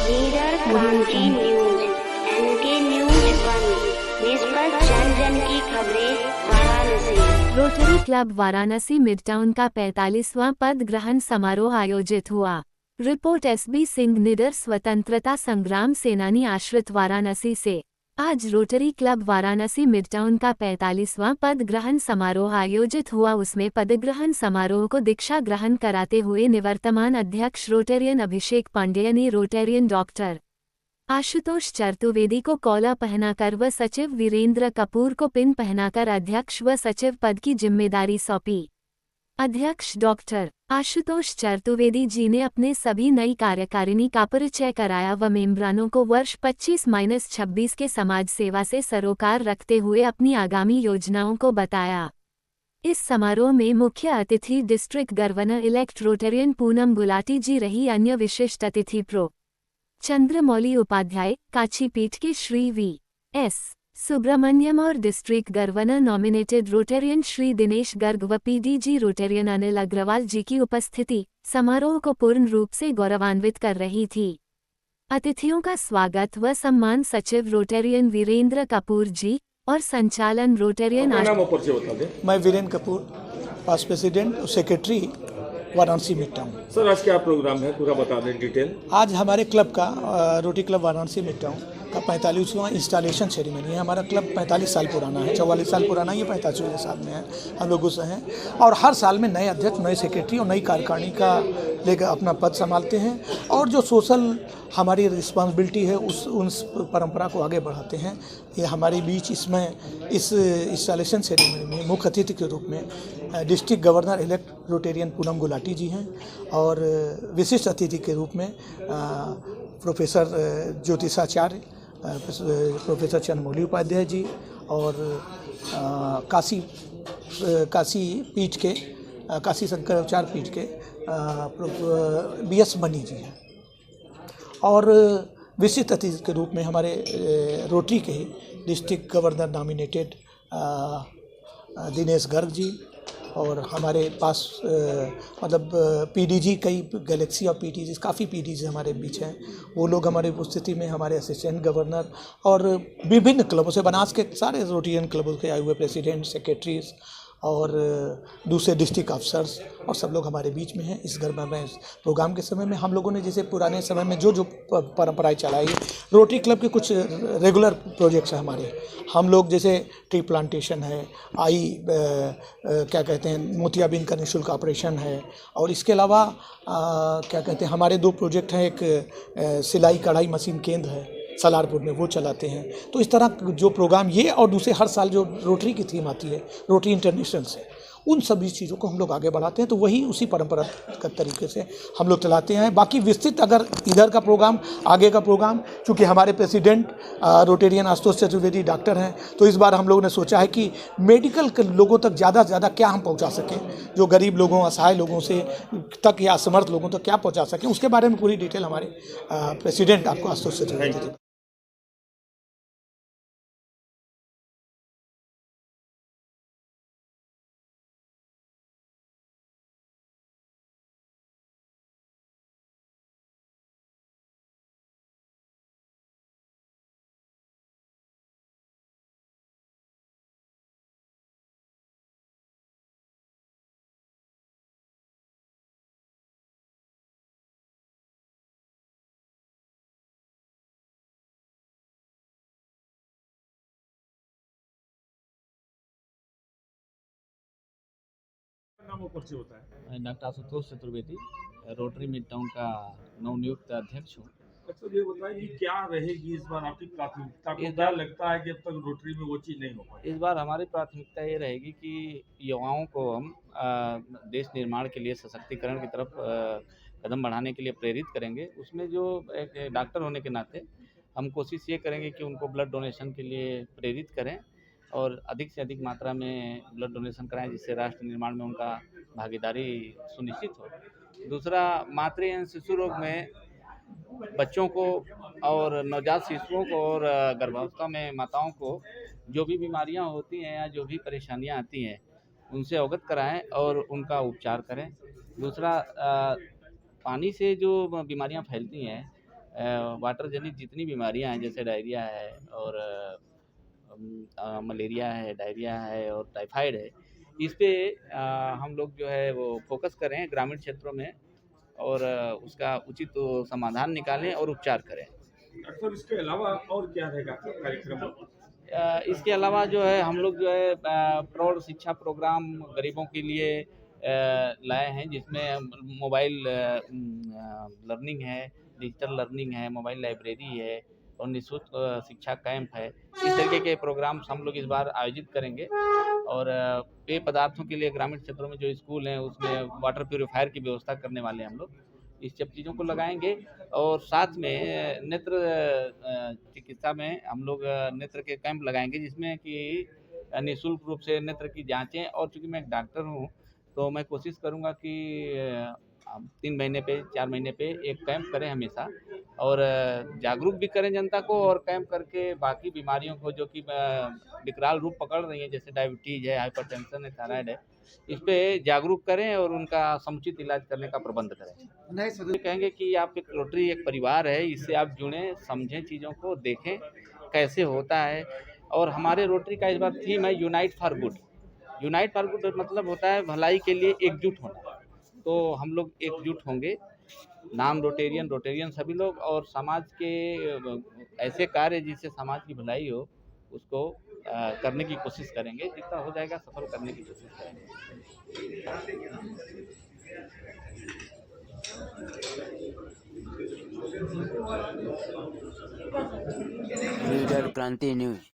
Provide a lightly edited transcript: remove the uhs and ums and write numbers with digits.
Leader क्रांति news, N K news 1, निष्पक्ष जन जन की खबरें, Varanasi. Rotary club Varanasi midtown का 45वां पद ग्रहण समारोह आयोजित हुआ। रिपोर्ट एसबी सिंह निडर, स्वतंत्रता संग्राम सेनानी आश्रित, वाराणसी से। आज रोटरी क्लब वाराणसी मिडटाउन का 45वां पद ग्रहण समारोह आयोजित हुआ। उसमें पदग्रहण समारोह को दीक्षा ग्रहण कराते हुए निवर्तमान अध्यक्ष रोटेरियन अभिषेक पांडेय ने रोटेरियन डॉक्टर आशुतोष चतुर्वेदी को कौला पहनाकर व सचिव वीरेंद्र कपूर को पिन पहनाकर अध्यक्ष व सचिव पद की जिम्मेदारी सौंपी। अध्यक्ष डॉक्टर आशुतोष चतुर्वेदी जी ने अपने सभी नई कार्यकारिणी का परिचय कराया व मेंबरानों को वर्ष 25-26 के समाज सेवा से सरोकार रखते हुए अपनी आगामी योजनाओं को बताया। इस समारोह में मुख्य अतिथि district governor elect Rotarian Poonam Gulati ji रही। अन्य विशिष्ट अतिथि प्रो चंद्रमौली उपाध्याय, काचीपीठ के श्री वी.एस. सुब्रमण्यम और district governor nominated Rotarian Shri Dinesh Garg व पीडीजी रोटेरियन अनिल अग्रवाल जी की उपस्थिति समारोह को पूर्ण रूप से गौरवान्वित कर रही थी। अतिथियों का स्वागत व सम्मान सचिव रोटेरियन वीरेंद्र कपूर जी और संचालन रोटेरियन मैं वीरेंद्र कपूर, पास प्रेसिडेंट और सेक्रेटरी वाराणसी मिडटाउन। सर, आज क्या प्रोग्राम है, पूरा बता दें डिटेल। आज हमारे क्लब का रोटरी क्लब वाराणसी मिडटाउन का 45वां इंस्टॉलेशन सेरेमनी है। हमारा क्लब 45 साल पुराना है, 44 साल पुराना, ये 45वें साल में है हम लोगों से हैं। और हर साल में नए अध्यक्ष, नए सेक्रेटरी और नई कार्यकारिणी का लेकर अपना पद संभालते हैं और जो सोशल हमारी रिस्पॉन्सिबिलिटी है उस परंपरा को आगे बढ़ाते हैं। ये हमारे बीच इसमें इस इंस्टॉलेशन सेरेमनी में मुख्य अतिथि के रूप में district governor elect Rotarian Poonam Gulati ji हैं और विशिष्ट अतिथि के रूप में प्रोफेसर ज्योतिषाचार्य, प्रोफेसर चंद्रमौली उपाध्याय जी और काशी पीठ के काशी शंकराचार्य पीठ के बी.एस. बनी जी हैं और विशिष्ट अतिथि के रूप में हमारे रोटरी के ही district governor nominated Dinesh Garg ji और हमारे पास मतलब पीडीजी, कई गैलेक्सी ऑफ पीडीजी, काफ़ी पीडीजी हमारे बीच हैं। वो लोग हमारे उपस्थिति में हमारे असिस्टेंट गवर्नर और विभिन्न क्लबों से, बनास के सारे रोटेरियन क्लबों के आए हुए प्रेसिडेंट, सेक्रेटरीज और दूसरे डिस्ट्रिक्ट अफसर्स और सब लोग हमारे बीच में हैं। इस घर में प्रोग्राम के समय में हम लोगों ने जैसे पुराने समय में जो परंपराएं चलाई है, रोटरी क्लब के कुछ रेगुलर प्रोजेक्ट्स हैं हमारे। हम लोग जैसे ट्री प्लांटेशन है, क्या कहते हैं, मोतियाबिंद का निःशुल्क ऑपरेशन है और इसके अलावा क्या कहते हैं, हमारे 2 प्रोजेक्ट हैं। एक सिलाई कढ़ाई मशीन केंद्र है सलारपुर में, वो चलाते हैं। तो इस तरह जो प्रोग्राम ये और दूसरे हर साल जो रोटरी की थीम आती है रोटरी इंटरनेशनल से, उन सभी चीज़ों को हम लोग आगे बढ़ाते हैं। तो वही उसी परंपरा का तरीके से हम लोग चलाते हैं। बाकी विस्तृत अगर इधर का प्रोग्राम, आगे का प्रोग्राम, चूँकि हमारे president Rotarian Ashutosh Chaturvedi doctor हैं, तो इस बार हम लोगों ने सोचा है कि मेडिकल के लोगों तक ज़्यादा से ज़्यादा क्या हम पहुँचा सकें, जो गरीब लोगों, असहाय लोगों से तक या असमर्थ लोगों तक क्या पहुँचा सकें, उसके बारे में पूरी डिटेल हमारे प्रेसिडेंट आपको आशुतोष चतुर्वेदी। नाम ऊपर से होता है। मैं doctor Ashutosh Chaturvedi, rotary midtown का नवनियुक्त अध्यक्ष हूँ। अच्छा, ये बताइए कि क्या रहेगी इस बार आपकी प्राथमिकता, आपको क्या लगता है कि अब तक रोटरी में वो चीज़ नहीं हो पाई? इस बार हमारी प्राथमिकता ये रहेगी कि युवाओं को हम देश निर्माण के लिए, सशक्तिकरण की तरफ कदम बढ़ाने के लिए प्रेरित करेंगे। उसमें जो एक डॉक्टर होने के नाते हम कोशिश ये करेंगे कि उनको ब्लड डोनेशन के लिए प्रेरित करें और अधिक से अधिक मात्रा में ब्लड डोनेशन कराएं, जिससे राष्ट्र निर्माण में उनका भागीदारी सुनिश्चित हो। दूसरा, मातृ एवं शिशु रोग में बच्चों को और नवजात शिशुओं को और गर्भावस्था में माताओं को जो भी बीमारियां होती हैं या जो भी परेशानियां आती हैं, उनसे अवगत कराएं और उनका उपचार करें। दूसरा, पानी से जो बीमारियां फैलती हैं वाटर जनित जितनी बीमारियां हैं जैसे डायरिया है और मलेरिया है, डायरिया है और टाइफाइड है, इस पे हम लोग जो है वो फोकस करें ग्रामीण क्षेत्रों में और उसका उचित समाधान निकालें और उपचार करें। डॉक्टर इसके अलावा और क्या रहेगा आपका कार्यक्रम? इसके अलावा जो है हम लोग जो है प्रौढ़ शिक्षा प्रोग्राम गरीबों के लिए लाए हैं, जिसमें मोबाइल लर्निंग है, डिजिटल लर्निंग है, मोबाइल लाइब्रेरी है और निःशुल्क शिक्षा कैंप है। इस तरीके के प्रोग्राम्स हम लोग इस बार आयोजित करेंगे और पेय पदार्थों के लिए ग्रामीण क्षेत्रों में जो स्कूल हैं उसमें वाटर प्यूरीफायर की व्यवस्था करने वाले हैं हम लोग। इस सब चीज़ों को लगाएंगे और साथ में नेत्र चिकित्सा में हम लोग नेत्र के कैंप लगाएंगे, जिसमें कि निःशुल्क रूप से नेत्र की जांचें। और चूँकि मैं एक डॉक्टर हूँ तो मैं कोशिश करूँगा कि 3 महीने पे 4 महीने पे एक कैंप करें हमेशा और जागरूक भी करें जनता को और कैंप करके बाकी बीमारियों को जो कि विकराल रूप पकड़ रही हैं जैसे डायबिटीज़ है, हाइपरटेंशन है, थायराइड है, इस पे जागरूक करें और उनका समुचित इलाज करने का प्रबंध करें। कहेंगे कि आप एक रोटरी एक परिवार है, इससे आप जुड़ें, समझें, चीज़ों को देखें कैसे होता है। और हमारे रोटरी का इस बार थीम है unite for good. Unite for good मतलब होता है भलाई के लिए एकजुट होना। तो हम लोग एकजुट होंगे, नाम रोटेरियन, रोटेरियन सभी लोग, और समाज के ऐसे कार्य जिससे समाज की भलाई हो उसको करने की कोशिश करेंगे, जितना हो जाएगा सफल करने की कोशिश करेंगे। लीडर क्रांति न्यूज।